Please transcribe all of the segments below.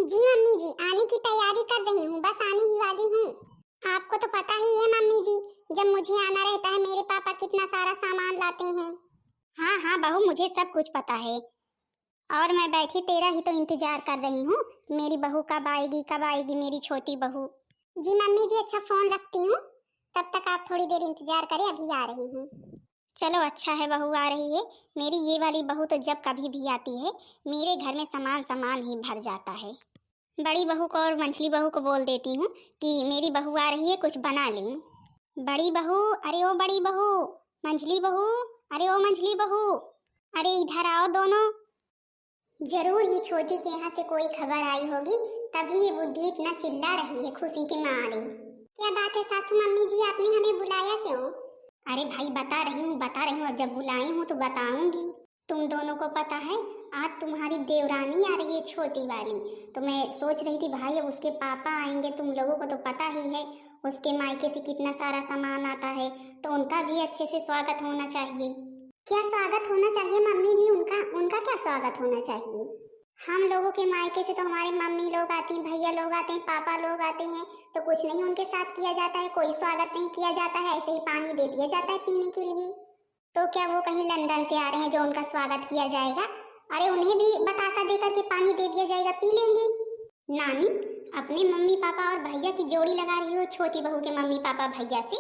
जी mummy जी, आने की तैयारी कर रही हूँ, बस आने ही वाली हूँ। आपको तो पता ही है मम्मी जी, जब मुझे आना रहता है मेरे पापा कितना सारा सामान लाते हैं। हाँ हाँ बहू, मुझे सब कुछ पता है और मैं बैठी तेरा ही तो इंतजार कर रही हूँ। मेरी बहू कब आएगी मेरी छोटी बहू। जी मम्मी जी, अच्छा फोन रखती हूँ, तब तक आप थोड़ी देर इंतजार करें, अभी आ रही हूँ। चलो अच्छा है, बहू आ रही है। मेरी ये वाली बहू तो जब कभी भी आती है मेरे घर में सामान सामान ही भर जाता है। बड़ी बहू को और मंझली बहू को बोल देती हूँ कि मेरी बहू आ रही है, कुछ बना लें। बड़ी बहू, अरे ओ बड़ी बहू। मंझली बहू, अरे ओ मंझली बहू, अरे इधर आओ दोनों। जरूर ही छोटी के यहाँ से कोई खबर आई होगी, तभी ये बुद्धि इतना चिल्ला रही है खुशी के मारे। क्या बात है सासू मम्मी जी, आपने हमें बुलाया क्यों? अरे भाई बता रही हूँ, अब जब बुलाई हूँ तो बताऊंगी। तुम दोनों को पता है आज तुम्हारी देवरानी आ रही है छोटी वाली, तो मैं सोच रही थी भाई अब उसके पापा आएंगे, तुम लोगों को तो पता ही है उसके मायके से कितना सारा सामान आता है, तो उनका भी अच्छे से स्वागत होना चाहिए। क्या स्वागत होना चाहिए मम्मी जी? उनका उनका क्या स्वागत होना चाहिए? हम लोगों के मायके से तो हमारे मम्मी लोग आती हैं, भैया लोग आते हैं, पापा लोग आते हैं, तो कुछ नहीं उनके साथ किया जाता है, कोई स्वागत नहीं किया जाता है, ऐसे ही पानी दे दिया जाता है पीने के लिए। तो क्या वो कहीं लंदन से आ रहे हैं जो उनका स्वागत किया जाएगा? अरे उन्हें भी बतासा देकर के पानी दे दिया जाएगा, पी लेंगे। नानी, अपने मम्मी पापा और भैया की जोड़ी लगा रही हो छोटी बहू के मम्मी पापा भैया से?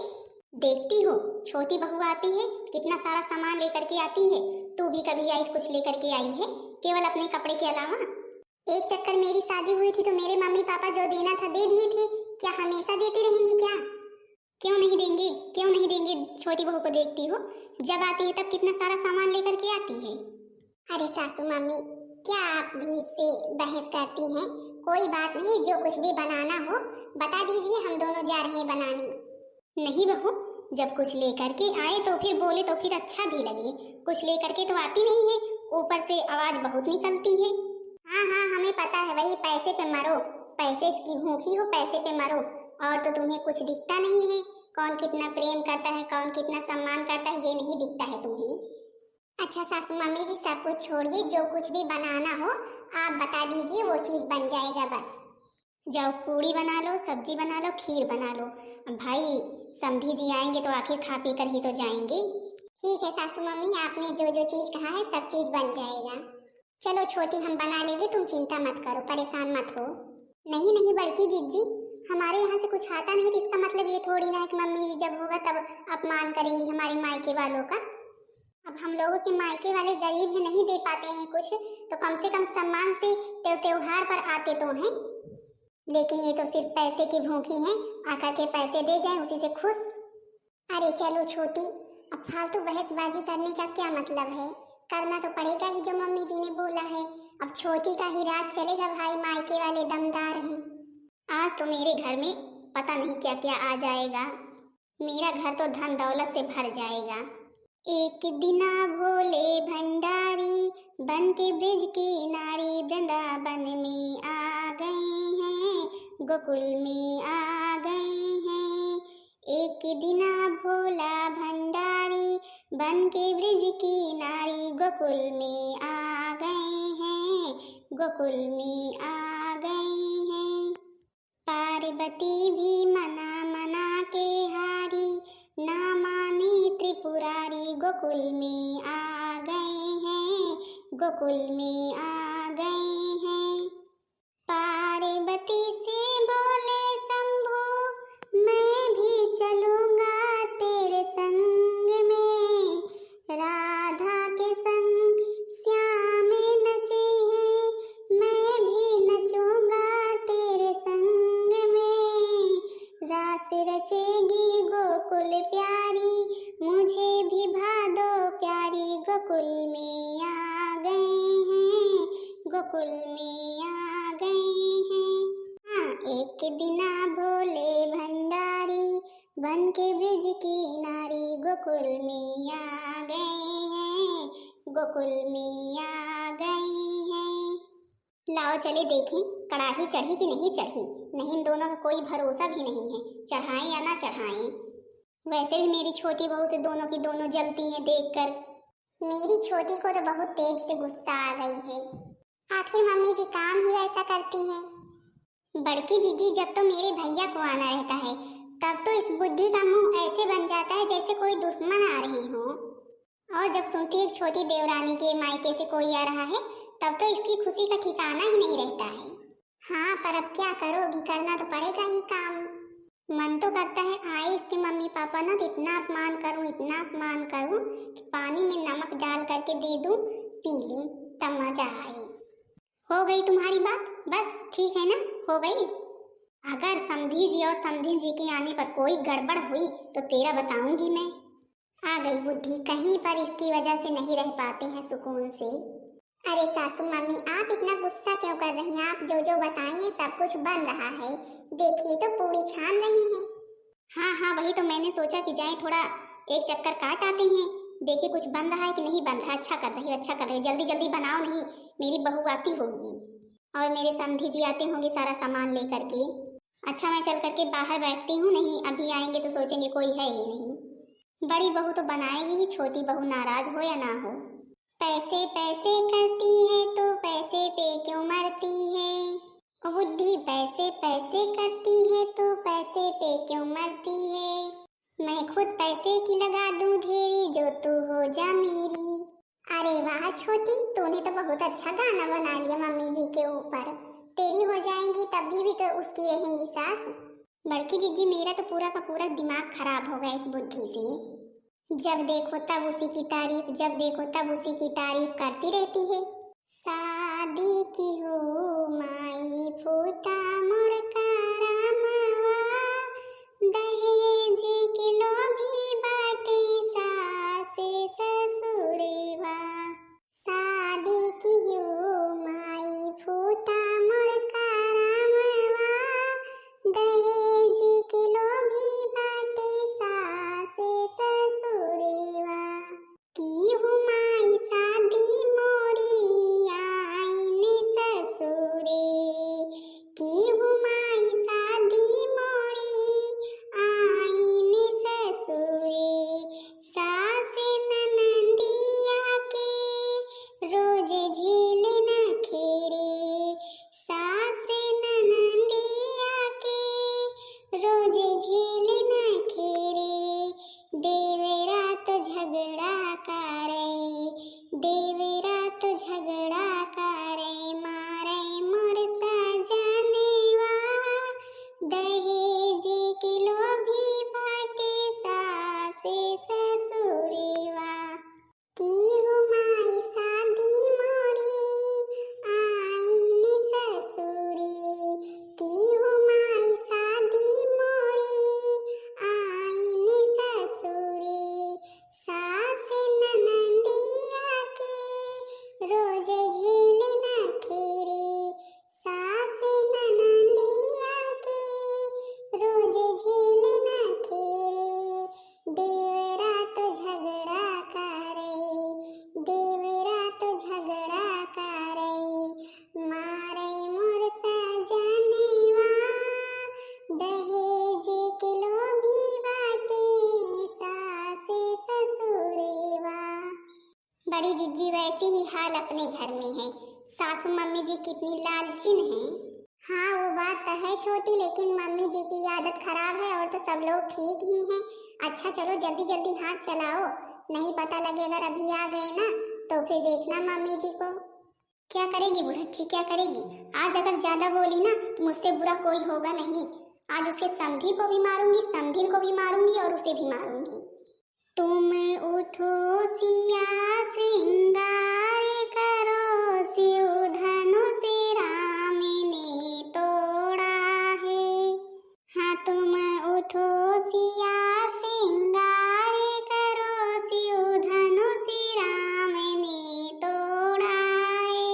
देखती हो छोटी बहू आती है कितना सारा सामान लेकर के आती है, तू भी कभी आई कुछ लेकर के आई है केवल अपने कपड़े के अलावा? एक चक्कर मेरी शादी हुई थी तो मेरे मम्मी पापा जो देना था दे दिए थे, क्या हमेशा देते रहेंगे क्या? क्यों नहीं देंगे, क्यों नहीं देंगे? छोटी बहू को देखती हो जब आती है तब कितना सारा सामान लेकर के आती है। अरे सासू मम्मी, क्या आप भी इससे बहस करती हैं? कोई बात नहीं, जो कुछ भी बनाना हो बता दीजिए, हम दोनों जा रहे हैं बनाने। नहीं बहू, जब कुछ लेकर के आए तो फिर बोले तो फिर अच्छा भी लगे, कुछ लेकर के तो आती नहीं है, ऊपर से आवाज बहुत निकलती है। हाँ हाँ हमें पता है, वही पैसे पे मरो, पैसे की भूखी हो, पैसे पे मरो, और तो तुम्हें कुछ दिखता नहीं है, कौन कितना प्रेम करता है, कौन कितना सम्मान करता है, ये नहीं दिखता है तुम्हें। अच्छा सासू मम्मी जी, सब कुछ छोड़िए, जो कुछ भी बनाना हो आप बता दीजिए, वो चीज बन जाएगा बस। जाओ पूड़ी बना लो, सब्जी बना लो, खीर बना लो। अब भाई समधी जी आएंगे तो आखिर खा पी कर ही तो जाएंगे। ठीक है सासू मम्मी, आपने जो जो चीज कहा है सब चीज बन जाएगा। चलो छोटी, हम बना लेंगे, तुम चिंता मत करो, परेशान मत हो। नहीं नहीं बड़की जिज्जी, हमारे यहाँ से कुछ आता नहीं तो इसका मतलब ये थोड़ी ना है कि मम्मी जी जब होगा तब अपमान करेंगी हमारे मायके वालों का। अब हम लोगों के मायके वाले गरीब है, नहीं दे पाते हैं कुछ, तो कम से कम सम्मान से त्योहार पर आते तो हैं, लेकिन ये तो सिर्फ पैसे की भूखी हैं, आकर के पैसे दे जाएं उसी से खुश। अरे चलो छोटी, अब फालतू बहसबाजी करने का क्या मतलब है? करना तो पड़ेगा ही जो मम्मी जी ने बोला है, अब छोटी का ही राज चलेगा, भाई मायके वाले दमदार हैं। आज तो मेरे घर में पता नहीं क्या क्या आ जाएगा, मेरा घर तो धन दौलत से भर जाएगा। एक दिना भोले भंडारी बन के ब्रिज की नारी वृंदावन में आ गए हैं, गोकुल में आ गए हैं। एक दिना भोला भंडारी बन के ब्रिज की नारी गोकुल में आ गए हैं, गोकुल में आ गए हैं। पार्वती भी मना मना के हारी, ना माने त्रिपुरारी, गोकुल में आ गए हैं, गोकुल में आ गए हैं। पार्वती से बोले शंभू, मैं भी चलूंगा तेरे संग में, राधा के संग श्याम नचे हैं, मैं भी नचूंगा तेरे संग में, रास रचेगी गोकुल प्यारी, मुझे भी भादो प्यारी, गोकुल में आ गए हैं, गोकुल में आ गए हैं। हाँ, एक दिना भोले भंडारी बन के ब्रिज की नारी, गोकुल में आ गए हैं, गोकुल में आ गए हैं। लाओ चले देखें कड़ाही चढ़ी कि नहीं चढ़ी, नहीं इन दोनों का कोई भरोसा भी नहीं है, चढ़ाएं या ना चढ़ाएं। वैसे भी मेरी छोटी बहू से दोनों की दोनों जलती हैं देखकर। मेरी छोटी को तो बहुत तेज से गुस्सा आ गई है। आखिर मम्मी जी काम ही वैसा करती हैं। बड़की जीजी जब तो मेरे भैया को आना रहता है तब तो इस बुद्धि का मुंह ऐसे बन जाता है जैसे कोई दुश्मन आ रही हो, और जब सुनती है छोटी देवरानी के मायके से कोई आ रहा है तब तो इसकी खुशी का ठिकाना ही नहीं रहता है। हाँ पर अब क्या करोगी, करना तो पड़ेगा ही काम। मन तो करता है आए इसके मम्मी पापा ना तो इतना अपमान करूं कि पानी में नमक डाल करके दे दूं, पी ले तब मजा आए। हो गई तुम्हारी बात, बस ठीक है ना, हो गई। अगर समधी जी और समधी जी के आने पर कोई गड़बड़ हुई तो तेरा बताऊंगी मैं। आ गई बुद्धि, कहीं पर इसकी वजह से नहीं रह पाते हैं सुकून से। अरे सासू मम्मी आप इतना गुस्सा क्यों कर रही हैं, आप जो जो बताइए सब कुछ बन रहा है, देखिए तो पूरी छान रही हैं। हाँ हाँ वही तो मैंने सोचा कि जाए थोड़ा एक चक्कर काट आते हैं, देखिए कुछ बन रहा है कि नहीं बन रहा। अच्छा कर रही हो, जल्दी जल्दी बनाओ, नहीं मेरी बहू आती होगी और मेरे समधी जी आते होंगे सारा सामान लेकर के। अच्छा मैं चल करके बाहर बैठती हूँ, नहीं अभी आएंगे तो सोचेंगे कोई है ही नहीं। बड़ी बहू तो बनाएगी ही, छोटी बहू नाराज हो या ना हो। पैसे पैसे करती है तो पैसे पे क्यों मरती है, ओ बुद्धि पैसे पैसे करती है तो पैसे पे क्यों मरती है। मैं खुद पैसे की लगा दूं ढेरी जो तू हो जा मेरी। अरे वाह छोटी, तूने तो बहुत अच्छा गाना बना लिया मम्मी जी के ऊपर। तेरी हो जाएंगी तब भी तो उसकी रहेंगी सास। बड़की जीजी मेरा तो पूरा का पूरा दिमाग खराब हो गया इस बुद्धि से। जब देखो तब उसी की तारीफ, जब देखो तब उसी की तारीफ करती रहती है। शादी की हो माई फूटा मोर करामवा, दहेज के लोभी बाटे सासे ससुरेवा। शादी की हो माई फूटा मोर करामवा, दहेज के लोभी बाटे सासे ससुरेवा। की हो माई शादी मोरी आईने ससुरे, की हो माई शादी मोरी आईने ससुरे। सासे ननदिया के रोज झेल न खेरे, सासे ननदिया के रोज झेल न खेरे। देवरा तो झगड़ा करे, देवरा तो झगड़ा करे, मारे मोर सजनेवा। दहेज के लोभी बाटे सासे ससुरेवा। की हो माई शादी मोरी आईने ससुरे, की हो माई शादी मोरी आईने ससुरे। सासे ननदिया के रोज झेल न खेरे, सासे ननदिया के रोज झेल न खेरे। देवरा तो झगड़ा करे, देवरा तो झगड़ा करे, मारे मोर सजनेवा। दहेज के लोभी बाटे सासे ससुरेवा। बड़ी जिज्जी वैसी ही हाल अपने घर में है, सासू मम्मी जी कितनी लालचिन हैं। हाँ वो बात तो है छोटी, लेकिन मम्मी जी की आदत खराब है और तो सब लोग ठीक ही हैं। अच्छा चलो जल्दी जल्दी हाथ चलाओ, नहीं पता लगे अगर अभी आ गए ना तो फिर देखना मम्मी जी को। क्या करेगी बुढ़च्ची, क्या करेगी। आज अगर ज्यादा बोली ना तो मुझसे बुरा कोई होगा नहीं। आज उसके समधी को भी मारूंगी, समधिन को भी मारूंगी और उसे भी मारूंगी। तुम उठो सिया श्रृंगार करो, शिव धनुष राम ने तोड़ा है। हाँ तुम उठो सिया श्रृंगार करो, शिव धनुष राम ने तोड़ा है।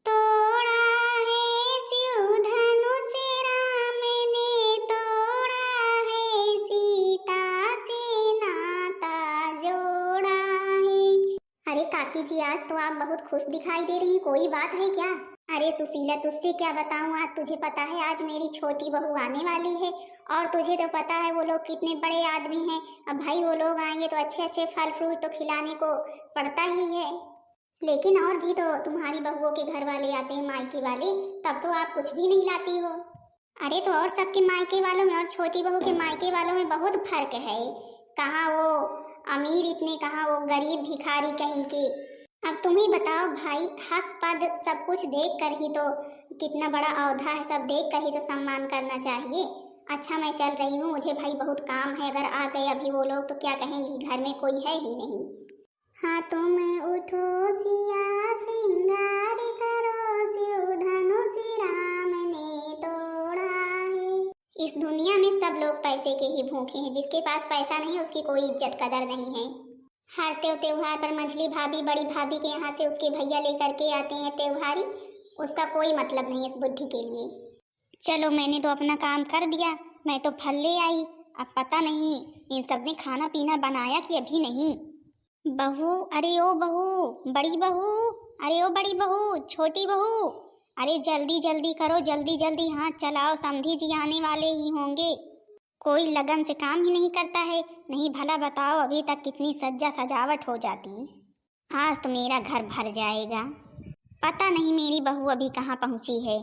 तोड़ा है शिव धनुष राम ने तोड़ा है, सीता से नाता जोड़ा है। अरे काकी जी आज तो आप बहुत खुश दिखाई दे रही, कोई बात है क्या। अरे सुशीला तुझसे क्या बताऊं, आज तुझे पता है आज मेरी छोटी बहू आने वाली है, और तुझे तो पता है वो लोग कितने बड़े आदमी हैं। अब भाई वो लोग आएंगे तो अच्छे अच्छे फल फ्रूट तो खिलाने को पड़ता ही है। लेकिन और भी तो तुम्हारी बहुओं के घर वाले आते हैं, मायके वाले, तब तो आप कुछ भी नहीं लाती हो। अरे तो और सबके मायके वालों में और छोटी बहू के मायके वालों में बहुत फर्क है। कहाँ वो अमीर इतने, कहाँ वो गरीब भिखारी कहीं के। अब तुम ही बताओ भाई, हक पद सब कुछ देख कर ही तो, कितना बड़ा औधा है, सब देख कर ही तो सम्मान करना चाहिए। अच्छा मैं चल रही हूँ, मुझे भाई बहुत काम है, अगर आ गए अभी वो लोग तो क्या कहेंगी, घर में कोई है ही नहीं। हाँ तुम उठो सिया श्रृंगार करो, शिव धनुष राम ने तोड़ा है। इस दुनिया में सब लोग पैसे के ही भूखे हैं, जिसके पास पैसा नहीं है उसकी कोई इज्जत कदर नहीं है। हर त्योहार पर मंझली भाभी बड़ी भाभी के यहाँ से उसके भैया लेकर के आते हैं त्योहारी, उसका कोई मतलब नहीं इस बुद्धि के लिए। चलो मैंने तो अपना काम कर दिया, मैं तो फल ले आई, अब पता नहीं इन सब ने खाना पीना बनाया कि अभी नहीं। बहू, अरे ओ बहू, बड़ी बहू, अरे ओ बड़ी बहू, छोटी बहू, अरे जल्दी जल्दी करो, जल्दी जल्दी हाथ चलाओ, समधी जी आने वाले ही होंगे। कोई लगन से काम ही नहीं करता है, नहीं भला बताओ अभी तक कितनी सज्जा सजावट हो जाती, आज तो मेरा घर भर जाएगा। पता नहीं मेरी बहू अभी कहाँ पहुँची है।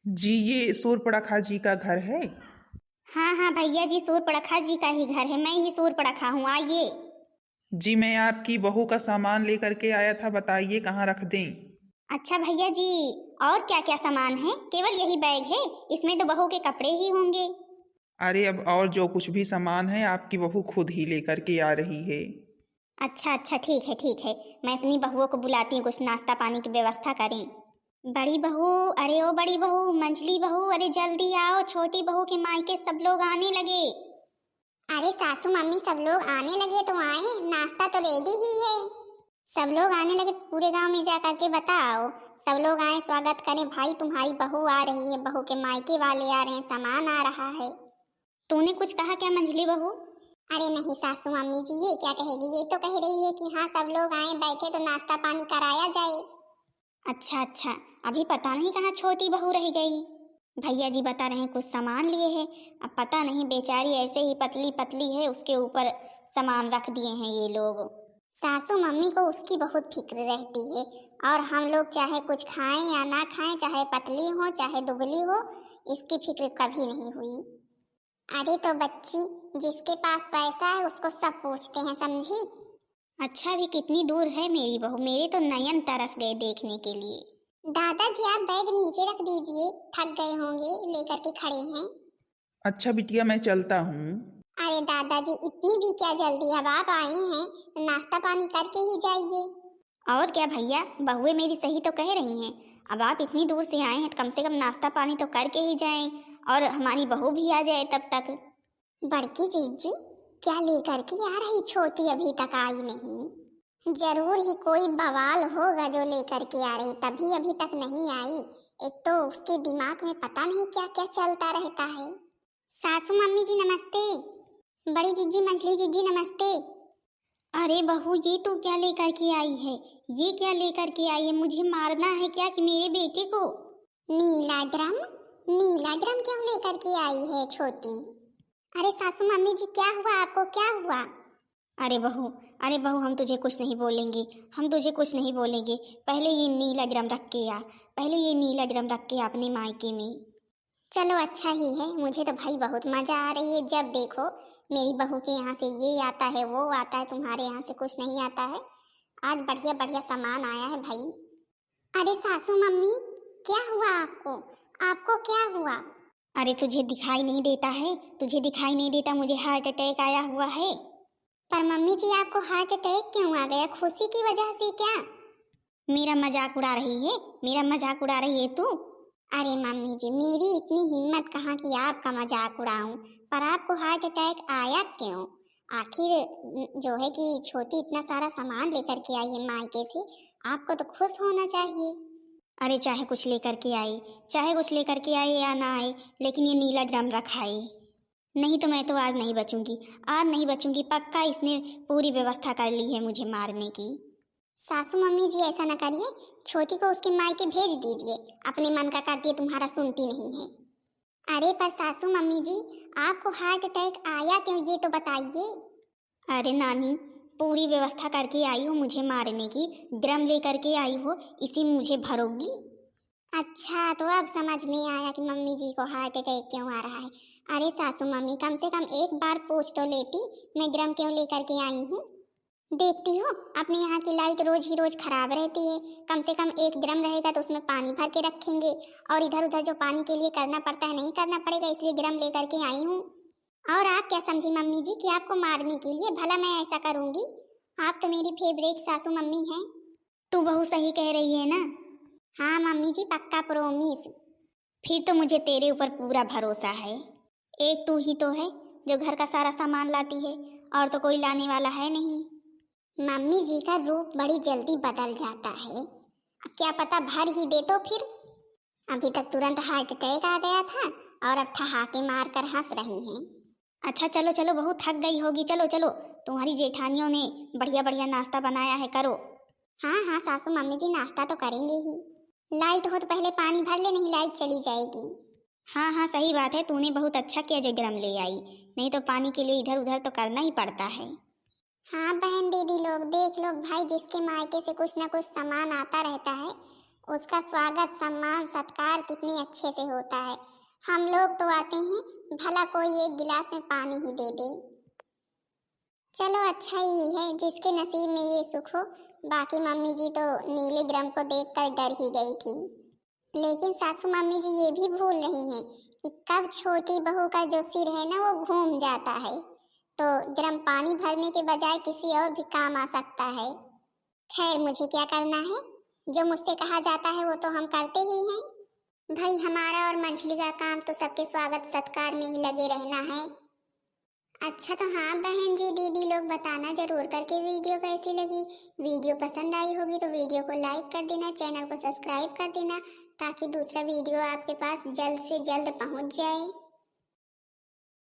जी ये सूर्पणखा जी का घर है? हाँ हाँ भैया जी, सूर्पणखा जी का ही घर है, मैं ही सूर्पणखा हूँ, आइए। जी मैं आपकी बहू का सामान लेकर के आया था, बताइए कहाँ रख दें। अच्छा भैया जी, और क्या क्या सामान है? केवल यही बैग है, इसमें तो बहू के कपड़े ही होंगे। अरे अब और जो कुछ भी सामान है आपकी बहू खुद ही लेकर के आ रही है। अच्छा अच्छा ठीक है ठीक है, मैं अपनी बहुओं को बुलाती हूँ, कुछ नाश्ता पानी की व्यवस्था करें। बड़ी बहू, अरे ओ बड़ी बहू, मंझली बहू, अरे जल्दी आओ, छोटी बहू के मायके सब लोग आने लगे। अरे सासू मम्मी सब लोग आने लगे तो आए, नाश्ता तो रेडी ही है। सब लोग आने लगे, पूरे गांव में जा करके बताओ, सब लोग आए, स्वागत करें, भाई तुम्हारी बहू आ रही है, बहू के मायके वाले आ रहे हैं, सामान आ रहा है। तूने कुछ कहा क्या मंझली बहू? अरे नहीं सासू मम्मी जी, ये क्या कहेगी, ये तो कह रही है कि हाँ सब लोग आए बैठे तो नाश्ता पानी कराया जाए। अच्छा अच्छा, अभी पता नहीं कहाँ छोटी बहू रह गई। भैया जी बता रहे हैं कुछ सामान लिए हैं, अब पता नहीं बेचारी ऐसे ही पतली पतली है, उसके ऊपर सामान रख दिए हैं ये लोग। सासू मम्मी को उसकी बहुत फिक्र रहती है, और हम लोग चाहे कुछ खाएं या ना खाएं, चाहे पतली हो चाहे दुबली हो, इसकी फिक्र कभी नहीं हुई। अरे तो बच्ची, जिसके पास पैसा है उसको सब पूछते हैं, समझी? अच्छा अभी कितनी दूर है मेरी बहू, मेरे तो नयन तरस गए देखने के लिए। दादाजी आप बैग नीचे रख दीजिए, थक गए होंगे, लेकर के खड़े हैं। अच्छा बिटिया मैं चलता हूँ। अरे दादाजी इतनी भी क्या जल्दी, अब आप आए हैं नाश्ता पानी करके ही जाइए। और क्या भैया, बहुएं मेरी सही तो कह रही हैं, अब आप इतनी दूर से आए हैं तो कम से कम नाश्ता पानी तो करके ही जाएं, और हमारी बहू भी आ जाए तब तक। बड़की जीजी क्या लेकर के आ रही, छोटी अभी तक आई नहीं। जरूर ही कोई बवाल होगा जो लेकर के आ रही, तभी अभी तक नहीं आई। एक तो उसके दिमाग में पता नहीं क्या क्या चलता रहता है। सासू मम्मी जी नमस्ते, बड़ी जीजी मंझली जीजी नमस्ते। अरे बहू ये तू क्या लेकर के आई है, ये क्या लेकर के आई है, मुझे मारना है क्या कि मेरे बेटे को? नीला ड्रम, नीला ड्रम क्यों लेकर के आई है छोटी? अरे सासू मम्मी जी क्या हुआ आपको, क्या हुआ? अरे बहू, अरे बहू हम तुझे कुछ नहीं बोलेंगे, हम तुझे कुछ नहीं बोलेंगे, पहले ये नीला ड्रम रख के आ, पहले ये नीला ड्रम रख के अपने मायके में। चलो अच्छा ही है, मुझे तो भाई बहुत मजा आ रही है, जब देखो मेरी बहू के यहाँ से ये आता है वो आता है, तुम्हारे यहाँ से कुछ नहीं आता है। आज बढ़िया बढ़िया सामान आया है भाई। अरे सासू मम्मी क्या हुआ आपको, आपको क्या हुआ? अरे तुझे दिखाई नहीं देता है, तुझे दिखाई नहीं देता, मुझे हार्ट अटैक आया हुआ है। पर मम्मी जी आपको हार्ट अटैक क्यों आ गया, खुशी की वजह से क्या? मेरा मजाक उड़ा रही है, मेरा मजाक उड़ा रही है तू? अरे मम्मी जी मेरी इतनी हिम्मत कहाँ कि आपका मजाक उड़ाऊं, पर आपको हार्ट अटैक आया क्यों? आखिर जो है कि छोटी इतना सारा सामान लेकर के आई है मायके से, आपको तो खुश होना चाहिए। अरे चाहे कुछ लेकर के आए, चाहे कुछ लेकर के आए या ना आए, लेकिन ये नीला ड्रम रखा है, नहीं तो मैं तो आज नहीं बचूंगी, आज नहीं बचूंगी पक्का, इसने पूरी व्यवस्था कर ली है मुझे मारने की। सासू मम्मी जी ऐसा न करिए, छोटी को उसके मायके भेज दीजिए, अपने मन का करती है, तुम्हारा सुनती नहीं है। अरे पर सासू मम्मी जी आपको हार्ट अटैक आया क्यों, ये तो बताइए। अरे नानी पूरी व्यवस्था करके आई हो मुझे मारने की, ड्रम लेकर के आई हो, इसी मुझे भरोगी। अच्छा, तो अब समझ में आया कि मम्मी जी को हार्ट अटैक क्यों आ रहा है। अरे सासू मम्मी, कम से कम एक बार पूछ तो लेती मैं ड्रम क्यों लेकर के आई हूँ। देखती हो अपने यहाँ की लाइट रोज ही रोज खराब रहती है। कम से कम एक ड्रम रहेगा तो उसमें पानी भर के रखेंगे, और इधर उधर जो पानी के लिए करना पड़ता है नहीं करना पड़ेगा, इसलिए ड्रम लेकर के आई हूँ। और आप क्या समझी मम्मी जी कि आपको मारने के लिए? भला मैं ऐसा करूँगी? आप तो मेरी फेवरेट सासू मम्मी हैं। तू बहू सही कह रही है ना? हाँ मम्मी जी, पक्का प्रॉमिस। फिर तो मुझे तेरे ऊपर पूरा भरोसा है। एक तू ही तो है जो घर का सारा सामान लाती है, और तो कोई लाने वाला है नहीं। मम्मी जी का रूप बड़ी जल्दी बदल जाता है, क्या पता भर ही दे तो फिर। अभी तक तुरंत हार्ट अटैक आ गया था और अब ठहाके मार कर हंस रही हैं। अच्छा चलो चलो, बहुत थक गई होगी, चलो चलो, तुम्हारी जेठानियों ने बढ़िया बढ़िया नाश्ता बनाया है, करो। हाँ हाँ सासू मम्मी जी, नाश्ता तो करेंगे ही। लाइट हो तो पहले पानी भर ले, नहीं लाइट चली जाएगी। हाँ हाँ सही बात है, तूने बहुत अच्छा किया जो ड्रम ले आई, नहीं तो पानी के लिए इधर उधर तो करना ही पड़ता है। हाँ बहन दीदी लोग, देख लो भाई, जिसके मायके से कुछ ना कुछ सामान आता रहता है उसका स्वागत सम्मान सत्कार कितने अच्छे से होता है। हम लोग तो आते हैं, भला कोई एक गिलास में पानी ही दे दे। चलो अच्छा ही है जिसके नसीब में ये सुख हो। बाकी मम्मी जी तो नीले ड्रम को देखकर डर ही गई थी। लेकिन सासू मम्मी जी ये भी भूल रही हैं कि कब छोटी बहू का जो सिर है ना वो घूम जाता है, तो ड्रम पानी भरने के बजाय किसी और भी काम आ सकता है। खैर मुझे क्या करना है, जो मुझसे कहा जाता है वो तो हम करते ही हैं। भाई हमारा और मंझली का काम तो सबके स्वागत सत्कार में ही लगे रहना है। अच्छा तो हाँ बहन जी दीदी लोग, बताना जरूर करके वीडियो कैसी लगी। वीडियो पसंद आई होगी तो वीडियो को लाइक कर देना, चैनल को सब्सक्राइब कर देना, ताकि दूसरा वीडियो आपके पास जल्द से जल्द पहुंच जाए।